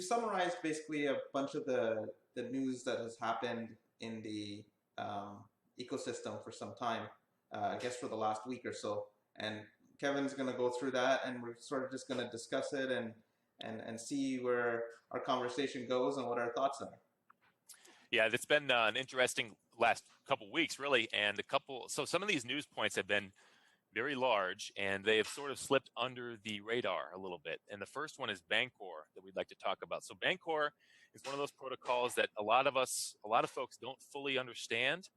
we've summarized basically a bunch of the news that has happened in the ecosystem for some time, I guess for the last week or so. And Kevin's going to go through that, and we're sort of just going to discuss it and see where our conversation goes and what our thoughts are. Yeah, it's been an interesting last couple weeks, really, and so some of these news points have been very large, and they have sort of slipped under the radar a little bit. And the first one is Bancor that we'd like to talk about. So Bancor is one of those protocols that a lot of folks don't fully understand.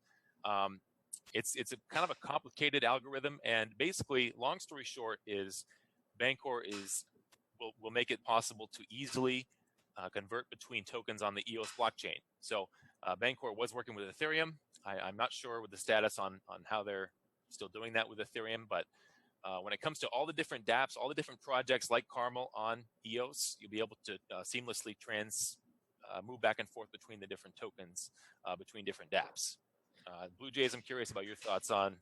It's a kind of a complicated algorithm, and basically, long story short, is Bancor will make it possible to easily convert between tokens on the EOS blockchain. So Bancor was working with Ethereum. I'm not sure with the status on how they're still doing that with Ethereum, but when it comes to all the different dApps, all the different projects like Caramel on EOS, you'll be able to seamlessly move back and forth between the different tokens between different dApps. Blue Jays, I'm curious about your thoughts on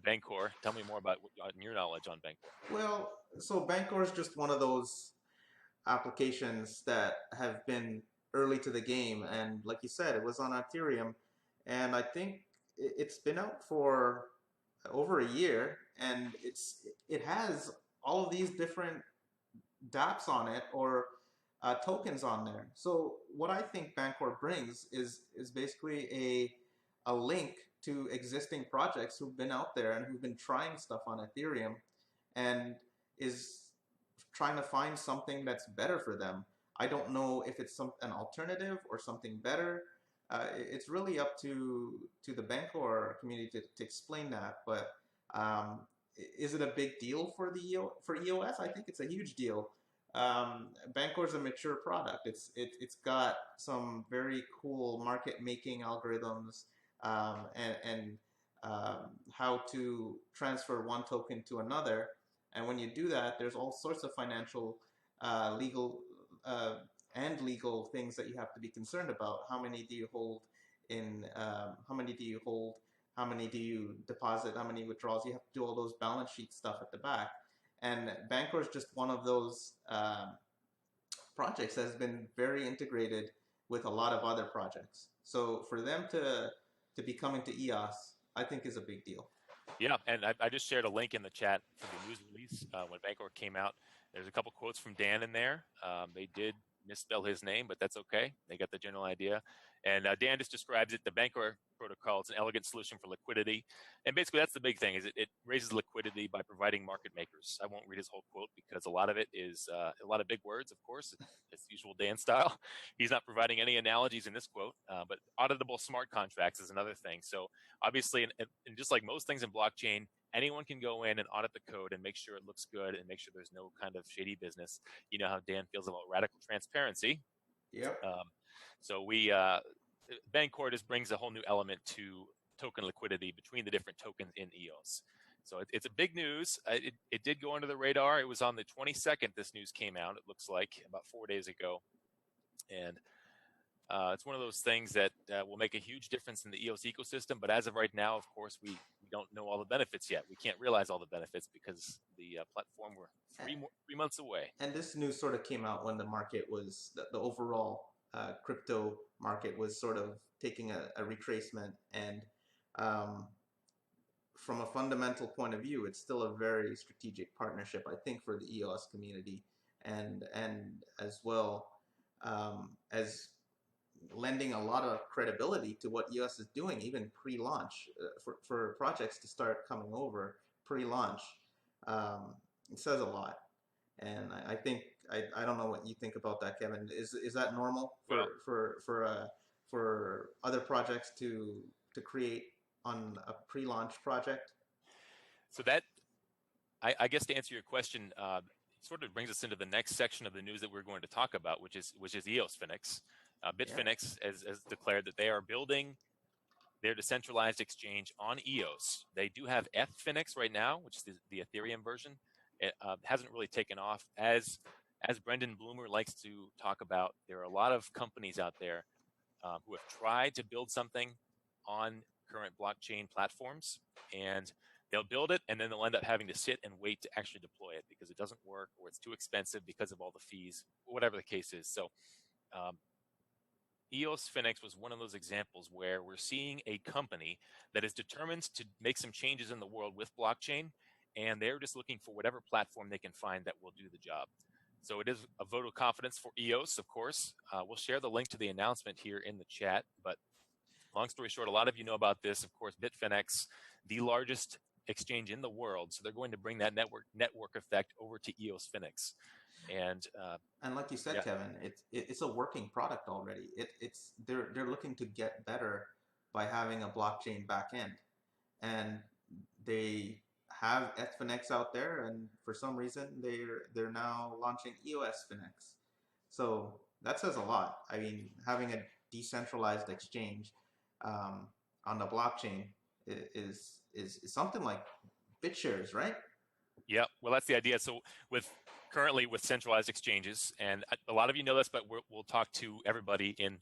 Bancor. Tell me more about your knowledge on Bancor. Well, so Bancor is just one of those applications that have been early to the game, and like you said, it was on Ethereum, and I think it's been out for over a year, and it has all of these different dApps on it, or tokens on there. So what I think Bancor brings is basically a link to existing projects who've been out there and who've been trying stuff on Ethereum, and is trying to find something that's better for them. I don't know if it's an alternative or something better. It's really up to the Bancor community to explain that. But is it a big deal for EOS? I think it's a huge deal. Bancor is a mature product. It's got some very cool market making algorithms, and how to transfer one token to another. And when you do that, there's all sorts of financial, legal things that you have to be concerned about. How many do you hold how many do you hold? How many do you deposit? How many withdrawals? You have to do all those balance sheet stuff at the back. And Bancor is just one of those projects that has been very integrated with a lot of other projects. So for them to be coming to EOS, I think is a big deal. Yeah, and I just shared a link in the chat for the news release when Bancor came out. There's a couple quotes from Dan in there. They did misspell his name, but that's okay. They got the general idea. And Dan just describes it, the Bancor protocol. It's an elegant solution for liquidity. And basically that's the big thing, is it raises liquidity by providing market makers. I won't read his whole quote because a lot of it is a lot of big words, of course. It's usual Dan style. He's not providing any analogies in this quote, but auditable smart contracts is another thing. So obviously, and just like most things in blockchain, anyone can go in and audit the code and make sure it looks good and make sure there's no kind of shady business. You know how Dan feels about radical transparency. Yep. So Bancor just brings a whole new element to token liquidity between the different tokens in EOS. So it's a big news. It did go under the radar. It was on the 22nd this news came out, it looks like, about 4 days ago. And it's one of those things that will make a huge difference in the EOS ecosystem. But as of right now, of course, we don't know all the benefits yet. We can't realize all the benefits because the platform we're 3 months away. And this news sort of came out when the market was, the overall crypto market was sort of taking a retracement. And from a fundamental point of view, it's still a very strategic partnership, I think, for the EOS community, and as well as lending a lot of credibility to what EOS is doing, even pre-launch, for projects to start coming over pre-launch. It says a lot. And I think I don't know what you think about that, Kevin. Is that normal for other projects to create on a pre-launch project? So that, I guess, to answer your question, sort of brings us into the next section of the news that we're going to talk about, which is EOSfinex. Bitfinex has declared that they are building their decentralized exchange on EOS. They do have Ffinex right now, which is the Ethereum version. It hasn't really taken off. As Brendan Bloomer likes to talk about, there are a lot of companies out there who have tried to build something on current blockchain platforms, and They'll build it, and then they'll end up having to sit and wait to actually deploy it because it doesn't work or it's too expensive because of all the fees, whatever the case is. So EOSfinex was one of those examples where we're seeing a company that is determined to make some changes in the world with blockchain, and they're just looking for whatever platform they can find that will do the job. So it is a vote of confidence for EOS, of course. We'll share the link to the announcement here in the chat, but long story short, a lot of you know about this. Of course, Bitfinex, the largest exchange in the world, so they're going to bring that network effect over to EOSfinex. And like you said, yeah. Kevin, it's a working product already. They're looking to get better by having a blockchain backend, and they have Etfinex out there, and for some reason they're now launching EOSfinex. So that says a lot. I mean, having a decentralized exchange on the blockchain is something like BitShares, right? Yeah, well, that's the idea. So currently with centralized exchanges, and a lot of you know this, but we'll talk to everybody in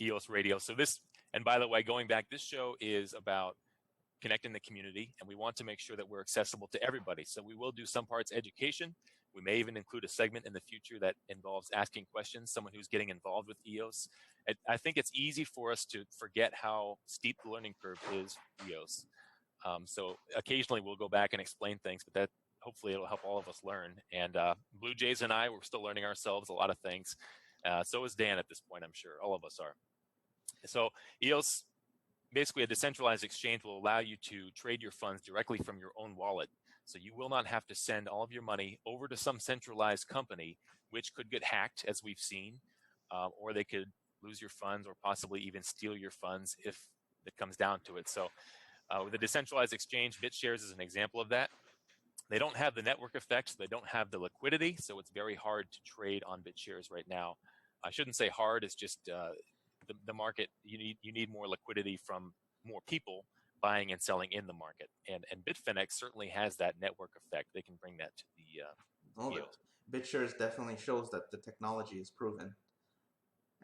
EOS Radio. So this, and by the way, going back, this show is about connecting the community, and we want to make sure that we're accessible to everybody. So we will do some parts education. We may even include a segment in the future that involves asking questions, someone who's getting involved with EOS. I think it's easy for us to forget how steep the learning curve is for EOS. So occasionally we'll go back and explain things, but that hopefully it'll help all of us learn. And Blue Jays and I, we're still learning ourselves a lot of things. So is Dan at this point, I'm sure. All of us are. So EOS, basically a decentralized exchange, will allow you to trade your funds directly from your own wallet. So you will not have to send all of your money over to some centralized company, which could get hacked, as we've seen, or they could lose your funds or possibly even steal your funds if it comes down to it. So with a decentralized exchange, BitShares is an example of that. They don't have the network effects. They don't have the liquidity, so it's very hard to trade on BitShares right now. I shouldn't say hard. It's just the market. You need more liquidity from more people buying and selling in the market. And Bitfinex certainly has that network effect. They can bring that to the EOS. BitShares definitely shows that the technology is proven.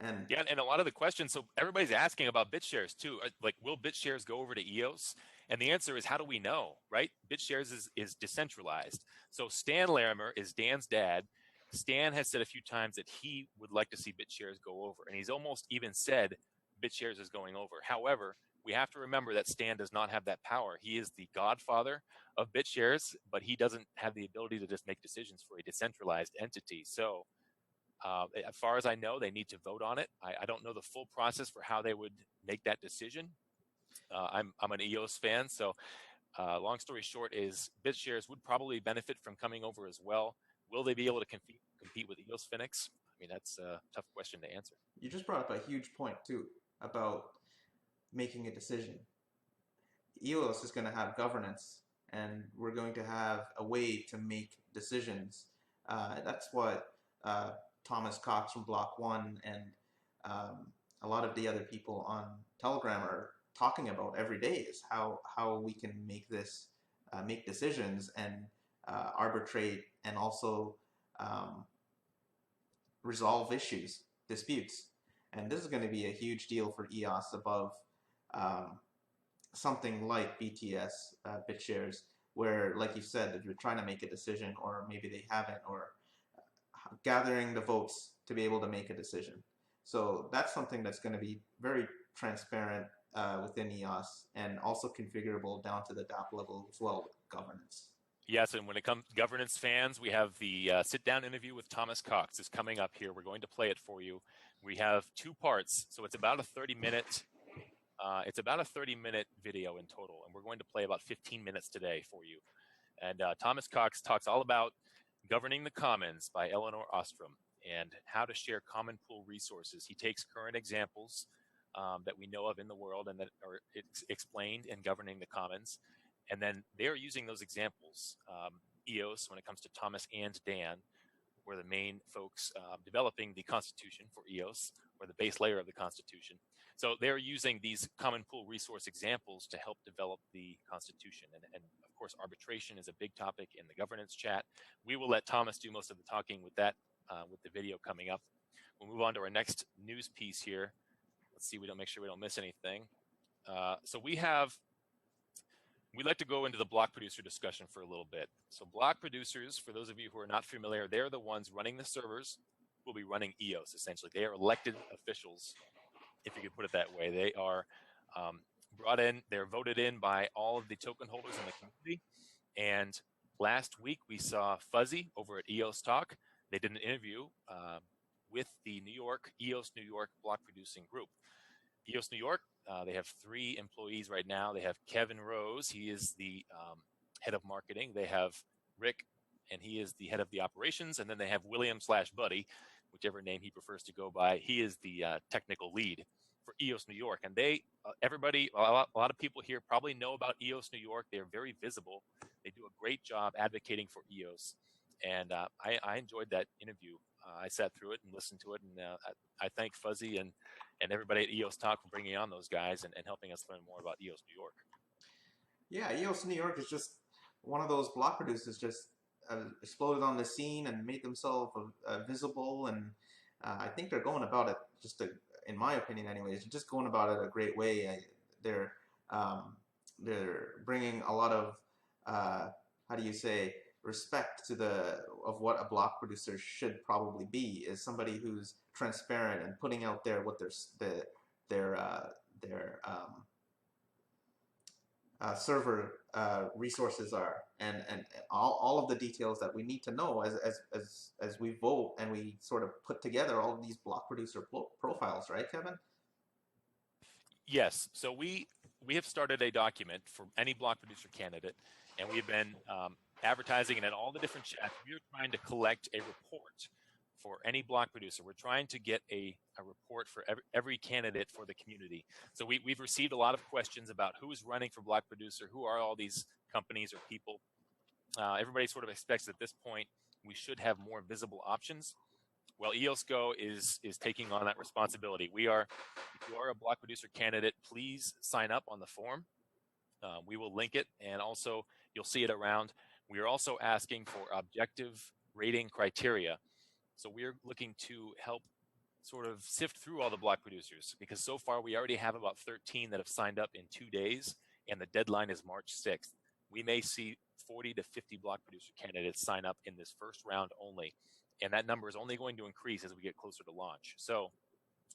And yeah, and a lot of the questions, so everybody's asking about BitShares too. Like, will BitShares go over to EOS? And the answer is, how do we know, right? BitShares is decentralized. So Stan Larimer is Dan's dad. Stan has said a few times that he would like to see BitShares go over. And he's almost even said BitShares is going over. However, we have to remember that Stan does not have that power. He is the godfather of BitShares, but he doesn't have the ability to just make decisions for a decentralized entity. So as far as I know, they need to vote on it. I don't know the full process for how they would make that decision. I'm an EOS fan, so long story short is BitShares would probably benefit from coming over as well. Will they be able to compete with EOSfinex? I mean, that's a tough question to answer. You just brought up a huge point too about making a decision. EOS is going to have governance, and we're going to have a way to make decisions. That's what Thomas Cox from block.one and a lot of the other people on Telegram are talking about every day, is how we can make this make decisions and arbitrate and also resolve disputes. And this is going to be a huge deal for EOS above something like BTS, BitShares, where, like you said, if you're trying to make a decision, or maybe they haven't, or gathering the votes to be able to make a decision. So that's something that's going to be very transparent within EOS, and also configurable down to the DApp level as well with governance. Yes, and when it comes to governance fans, we have the sit-down interview with Thomas Cox is coming up here. We're going to play it for you. We have 2 parts, so it's about a 30-minute. It's about a 30-minute video in total, and we're going to play about 15 minutes today for you. And Thomas Cox talks all about Governing the Commons by Eleanor Ostrom and how to share common pool resources. He takes current examples that we know of in the world and that are explained in Governing the Commons. And then they're using those examples. EOS, when it comes to Thomas and Dan, were the main folks developing the Constitution for EOS, or the base layer of the Constitution. So they're using these common pool resource examples to help develop the Constitution. And of course, arbitration is a big topic in the governance chat. We will let Thomas do most of the talking with that, with the video coming up. We'll move on to our next news piece here. Let's see, make sure we don't miss anything. So we have we'd like to go into the block producer discussion for a little bit. So block producers, for those of you who are not familiar, they're the ones running the servers, will be running EOS essentially. They are elected officials, if you could put it that way. They are brought in, they're voted in by all of the token holders in the community. And last week we saw Fuzzy over at EOS Talk. They did an interview with the EOS New York block producing group. EOS New York, they have 3 employees right now. They have Kevin Rose, he is the head of marketing. They have Rick, and he is the head of the operations. And then they have William/Buddy, whichever name he prefers to go by. He is the technical lead for EOS New York. And they, everybody, a lot of people here probably know about EOS New York. They're very visible. They do a great job advocating for EOS. And I enjoyed that interview. I sat through it and listened to it, and I thank Fuzzy and everybody at EOS Talk for bringing on those guys and helping us learn more about EOS New York. Yeah, EOS New York is just one of those block producers just exploded on the scene and made themselves visible, and I think they're going about it in my opinion anyways, just going about it a great way. They're bringing a lot of how do you say, respect to of what a block producer should probably be, is somebody who's transparent and putting out there what their server resources are, and all of the details that we need to know as we vote and we sort of put together all of these block producer profiles, right, Kevin? Yes. So we have started a document for any block producer candidate, and we've been advertising it in all the different chats. We're trying to collect a report for any block producer. We're trying to get a report for every candidate for the community. So we've received a lot of questions about who's running for block producer, who are all these companies or people. Everybody sort of expects at this point we should have more visible options. Well, EOS Go is taking on that responsibility. If you are a block producer candidate, please sign up on the form. We will link it, and also you'll see it around. We are also asking for objective rating criteria. So we're looking to help sort of sift through all the block producers, because so far we already have about 13 that have signed up in 2 days, and the deadline is March 6th. We may see 40 to 50 block producer candidates sign up in this first round only, and that number is only going to increase as we get closer to launch. So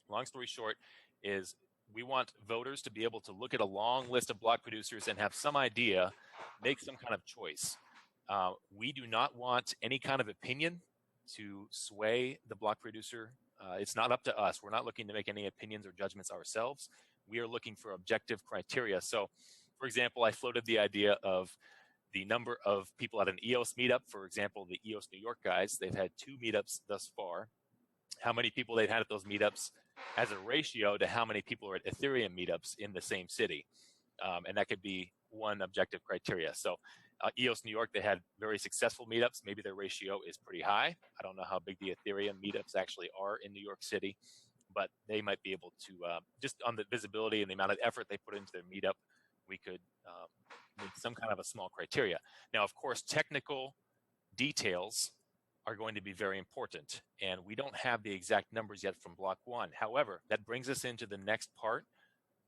long story short is we want voters to be able to look at a long list of block producers and have some idea, make some kind of choice. We do not want any kind of opinion to sway the block producer. It's not up to us. We're not looking to make any opinions or judgments ourselves. We are looking for objective criteria. So, for example, I floated the idea of the number of people at an EOS meetup. For example, the EOS New York guys, they've had 2 meetups thus far. How many people they've had at those meetups as a ratio to how many people are at Ethereum meetups in the same city. And that could be one objective criteria. So EOS New York, they had very successful meetups. Maybe their ratio is pretty high. I don't know how big the Ethereum meetups actually are in New York City, but they might be able to, just on the visibility and the amount of effort they put into their meetup, we could make some kind of a small criteria. Now, of course, technical details are going to be very important, and we don't have the exact numbers yet from block.one. However, that brings us into the next part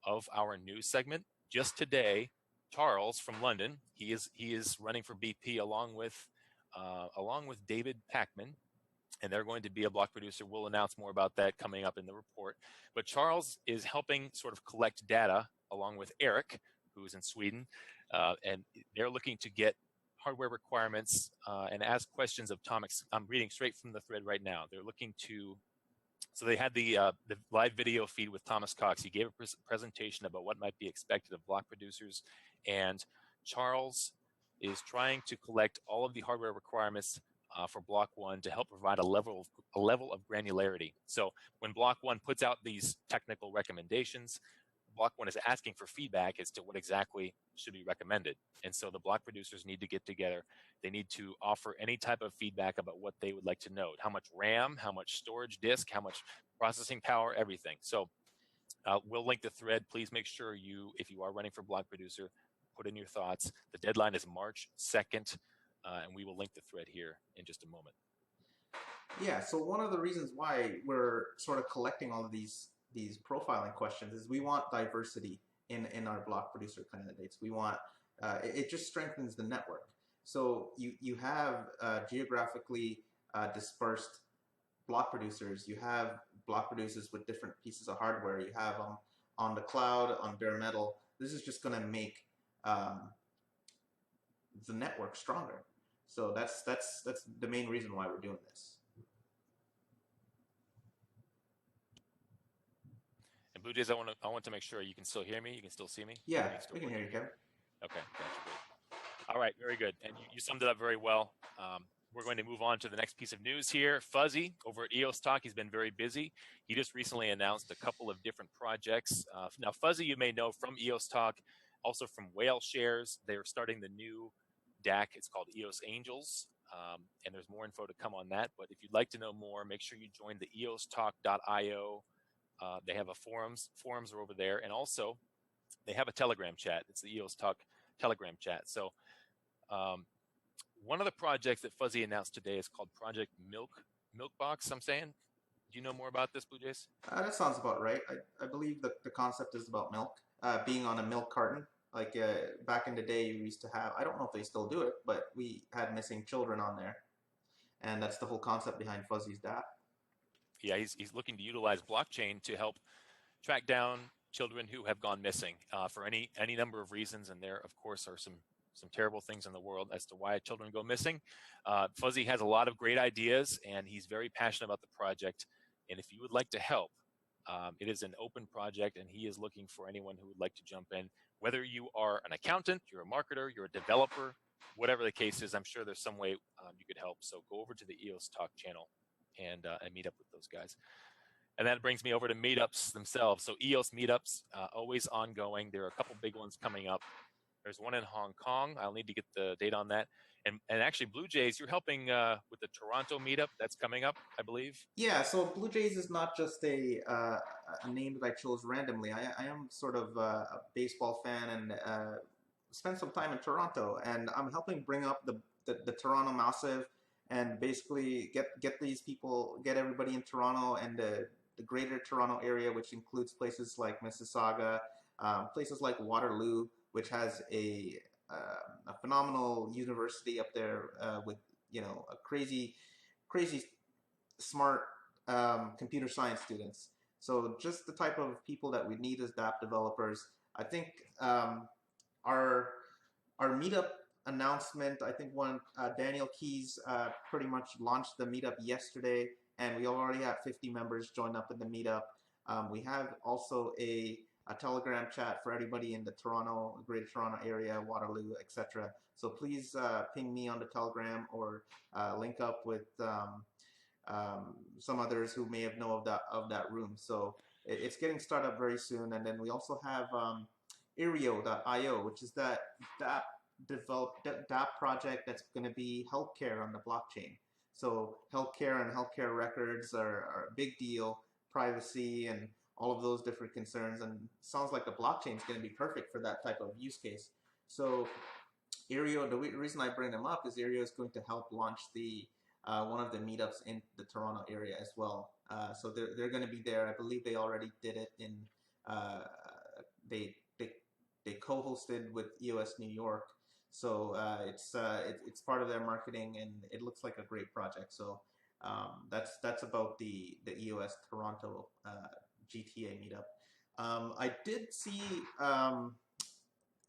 of our news segment. Just today, Charles from London, he is running for BP along with David Packman, and they're going to be a block producer. We'll announce more about that coming up in the report. But Charles is helping sort of collect data along with Eric, who's in Sweden, and they're looking to get hardware requirements and ask questions of Thomas. I'm reading straight from the thread right now. They're looking to, so they had the live video feed with Thomas Cox. He gave a presentation about what might be expected of block producers, and Charles is trying to collect all of the hardware requirements for block.one to help provide a level of granularity. So when block.one puts out these technical recommendations, block.one is asking for feedback as to what exactly should be recommended. And so the block producers need to get together. They need to offer any type of feedback about what they would like to know. How much RAM, how much storage disk, how much processing power, everything. So we'll link the thread. Please make sure if you are running for block producer, put in your thoughts. The deadline is March 2nd, and we will link the thread here in just a moment. Yeah, so one of the reasons why we're sort of collecting all of these profiling questions is we want diversity in our block producer candidates. We want it just strengthens the network. So you have geographically dispersed block producers. You have block producers with different pieces of hardware. You have them on the cloud, on bare metal. This is just going to make the network stronger. So that's the main reason why we're doing this. And Blue Jays, I want to make sure you can still hear me. You can still see me. Yeah, we can hear you, Kevin. Okay, gotcha. Great. All right, very good. And you summed it up very well. We're going to move on to the next piece of news here. Fuzzy over at EOS Talk, he's been very busy. He just recently announced a couple of different projects. Now, Fuzzy, you may know from EOS Talk, also from Whale Shares. They're starting the new DAC. It's called EOS Angels, and there's more info to come on that. But if you'd like to know more, make sure you join the EOStalk.io. They have a forums are over there, and also they have a Telegram chat. It's the EOS Talk Telegram chat. So one of the projects that Fuzzy announced today is called Project Milkbox, I'm saying. Do you know more about this, Blue Jays? That sounds about right. I believe that the concept is about milk, being on a milk carton. Like back in the day, we used to have, I don't know if they still do it, but we had missing children on there. And that's the whole concept behind Fuzzy's DApp. Yeah, he's looking to utilize blockchain to help track down children who have gone missing for any number of reasons. And there, of course, are some terrible things in the world as to why children go missing. Fuzzy has a lot of great ideas, and he's very passionate about the project. And if you would like to help, it is an open project, and he is looking for anyone who would like to jump in. Whether you are an accountant, you're a marketer, you're a developer, whatever the case is, I'm sure there's some way you could help. So go over to the EOS Talk channel and meet up with those guys. And that brings me over to meetups themselves. So EOS meetups, always ongoing. There are a couple big ones coming up. There's one in Hong Kong. I'll need to get the date on that. And actually, Blue Jays, you're helping with the Toronto meetup that's coming up, I believe. Yeah, so Blue Jays is not just a name that I chose randomly. I am sort of a baseball fan and spent some time in Toronto, and I'm helping bring up the Toronto Massive and basically get these people, get everybody in Toronto and the greater Toronto area, which includes places like Mississauga, places like Waterloo, which has a phenomenal university up there with a crazy smart computer science students. So just the type of people that we need as DApp developers. I think our meetup announcement, I think Daniel Keys pretty much launched the meetup yesterday, and we already have 50 members joined up in the meetup. We have also a Telegram chat for everybody in the Greater Toronto area, Waterloo, etc. So please ping me on the Telegram or link up with some others who may have known of that room. So it's getting started up very soon. And then we also have Ereo.io, which is that DApp project that's going to be healthcare on the blockchain. So healthcare and healthcare records are a big deal, privacy and all of those different concerns, and sounds like the blockchain is going to be perfect for that type of use case. So Ereo, the reason I bring them up is Ereo is going to help launch the one of the meetups in the Toronto area as well. So they're going to be there. I believe they already did it in they co-hosted with EOS New York. So it's part of their marketing, and it looks like a great project. So that's about the EOS Toronto GTA meetup. I did see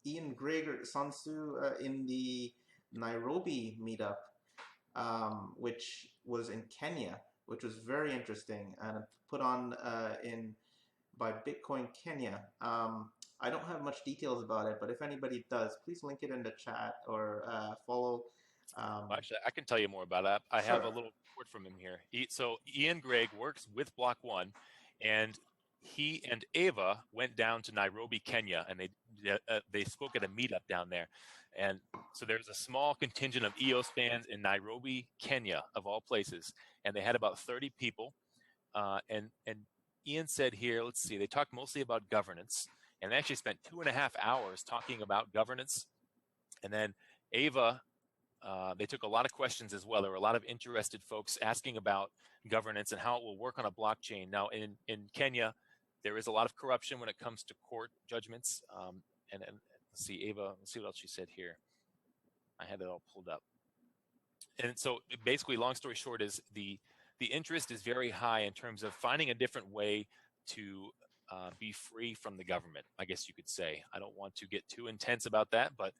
Ian Gregg or Sansu in the Nairobi meetup, which was in Kenya, which was very interesting and put on by Bitcoin Kenya. I don't have much details about it, but if anybody does, please link it in the chat or follow. Well, actually, I can tell you more about that. I have a little report from him here. So Ian Gregg works with block.one, and he and Ava went down to Nairobi, Kenya, and they spoke at a meetup down there. And so there's a small contingent of EOS fans in Nairobi, Kenya, of all places, and they had about 30 people. And Ian said here, let's see, they talked mostly about governance, and they actually spent 2.5 hours talking about governance. And then Ava, they took a lot of questions as well. There were a lot of interested folks asking about governance and how it will work on a blockchain. Now, in Kenya, there is a lot of corruption when it comes to court judgments, and let's see, Ava, let's see what else she said here. I had it all pulled up. And so basically, long story short, is the interest is very high in terms of finding a different way to be free from the government, I guess you could say. I don't want to get too intense about that, but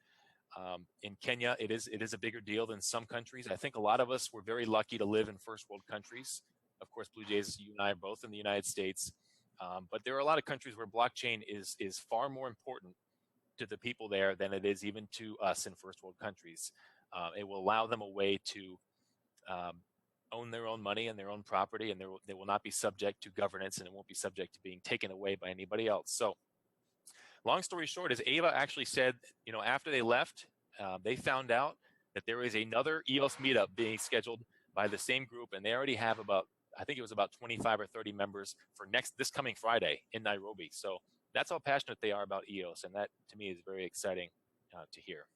in Kenya, it is a bigger deal than some countries. I think a lot of us were very lucky to live in first world countries. Of course, Blue Jays, you and I are both in the United States, but there are a lot of countries where blockchain is far more important to the people there than it is even to us in first world countries. It will allow them a way to own their own money and their own property, and they will not be subject to governance, and it won't be subject to being taken away by anybody else. So long story short is Ava actually said, after they left, they found out that there is another EOS meetup being scheduled by the same group, and they already have I think it was about 25 or 30 members for this coming Friday in Nairobi. So that's how passionate they are about EOS, and that to me is very exciting to hear.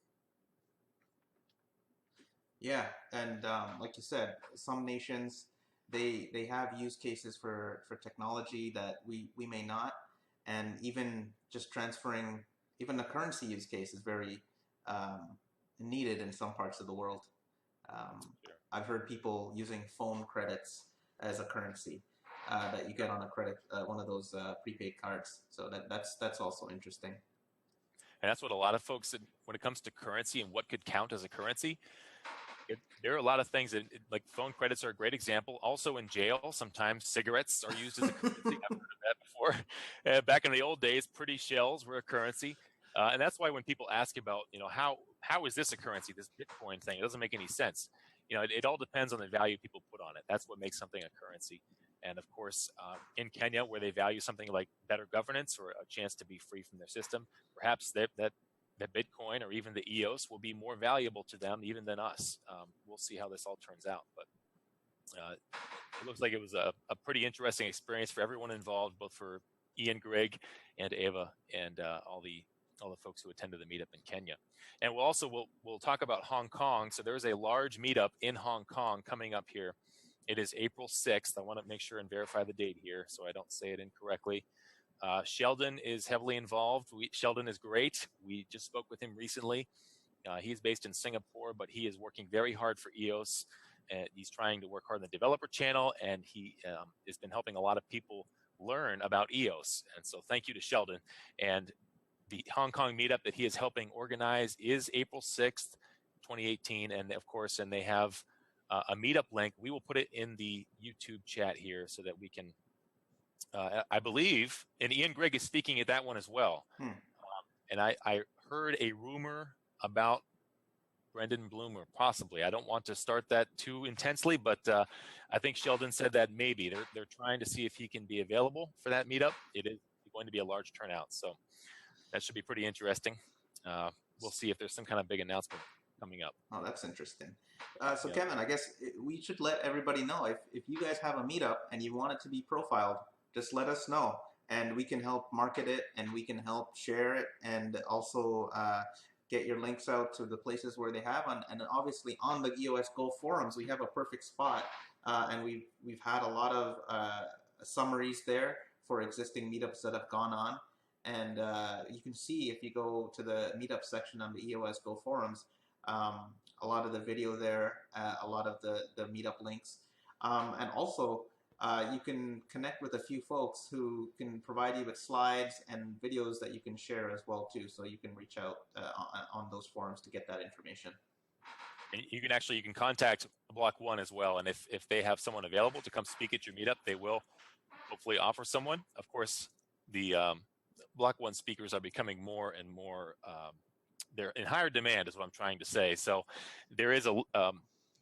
Yeah, and like you said, some nations they have use cases for technology that we may not, and even just transferring even the currency use case is very needed in some parts of the world. Sure. I've heard people using phone credits as a currency that you get on a credit one of those prepaid cards. So that's also interesting. And that's what a lot of folks, when it comes to currency and what could count as a currency, there are a lot of things that, like phone credits are a great example. Also in jail, sometimes cigarettes are used as a currency. I've heard of that before. Back in the old days, pretty shells were a currency. And that's why when people ask about, how is this a currency, this Bitcoin thing, it doesn't make any sense. It all depends on the value people put on it. That's what makes something a currency. And of course, in Kenya, where they value something like better governance or a chance to be free from their system, perhaps that Bitcoin or even the EOS will be more valuable to them even than us. We'll see how this all turns out. But it looks like it was a pretty interesting experience for everyone involved, both for Ian, Greg, and Ava, and all the folks who attended the meetup in Kenya. And we'll talk about Hong Kong. So there's a large meetup in Hong Kong coming up here. It is April 6th. I want to make sure and verify the date here so I don't say it incorrectly. Sheldon is heavily involved. Sheldon is great. We just spoke with him recently. He's based in Singapore, but he is working very hard for EOS. And he's trying to work hard on the developer channel, and he has been helping a lot of people learn about EOS. And so thank you to Sheldon. And the Hong Kong meetup that he is helping organize is April 6th, 2018. And of course, they have a meetup link. We will put it in the YouTube chat here so that we can, I believe, and Ian Greg is speaking at that one as well. And I heard a rumor about Brendan Bloomer, possibly. I don't want to start that too intensely, but I think Sheldon said that maybe. They're trying to see if he can be available for that meetup. It is going to be a large turnout, so that should be pretty interesting. We'll see if there's some kind of big announcement coming up. Oh, that's interesting. So Kevin, I guess we should let everybody know if you guys have a meetup and you want it to be profiled, just let us know, and we can help market it, and we can help share it, and also get your links out to the places where they have, and obviously on the EOS Go forums, we have a perfect spot, and we've had a lot of summaries there for existing meetups that have gone on, and you can see if you go to the meetup section on the EOS Go forums, a lot of the video there, a lot of the meetup links, and also you can connect with a few folks who can provide you with slides and videos that you can share as well too. So you can reach out on those forums to get that information. And you can contact block.one as well. And if they have someone available to come speak at your meetup, they will hopefully offer someone. Of course, the block.one speakers are becoming more and more. They're in higher demand, is what I'm trying to say. So there is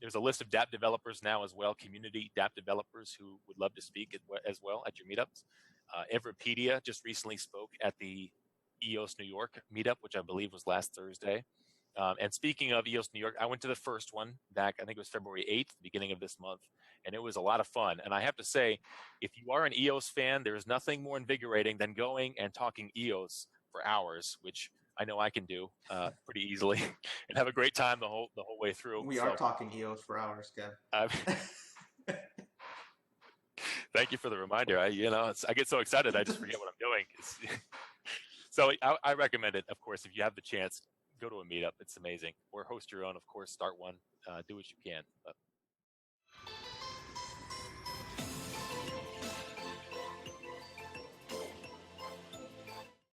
there's a list of dApp developers now as well, community dApp developers who would love to speak as well at your meetups. Everpedia just recently spoke at the EOS New York meetup, which I believe was last Thursday. And speaking of EOS New York, I went to the first one back, I think it was February 8th, beginning of this month, and it was a lot of fun. And I have to say, if you are an EOS fan, there's nothing more invigorating than going and talking EOS for hours, which I know I can do pretty easily, and have a great time the whole way through. We are talking EOS for hours, Kev. Thank you for the reminder. I get so excited I just forget what I'm doing. So I recommend it, of course, if you have the chance, go to a meetup. It's amazing. Or host your own, of course, start one. Do what you can. But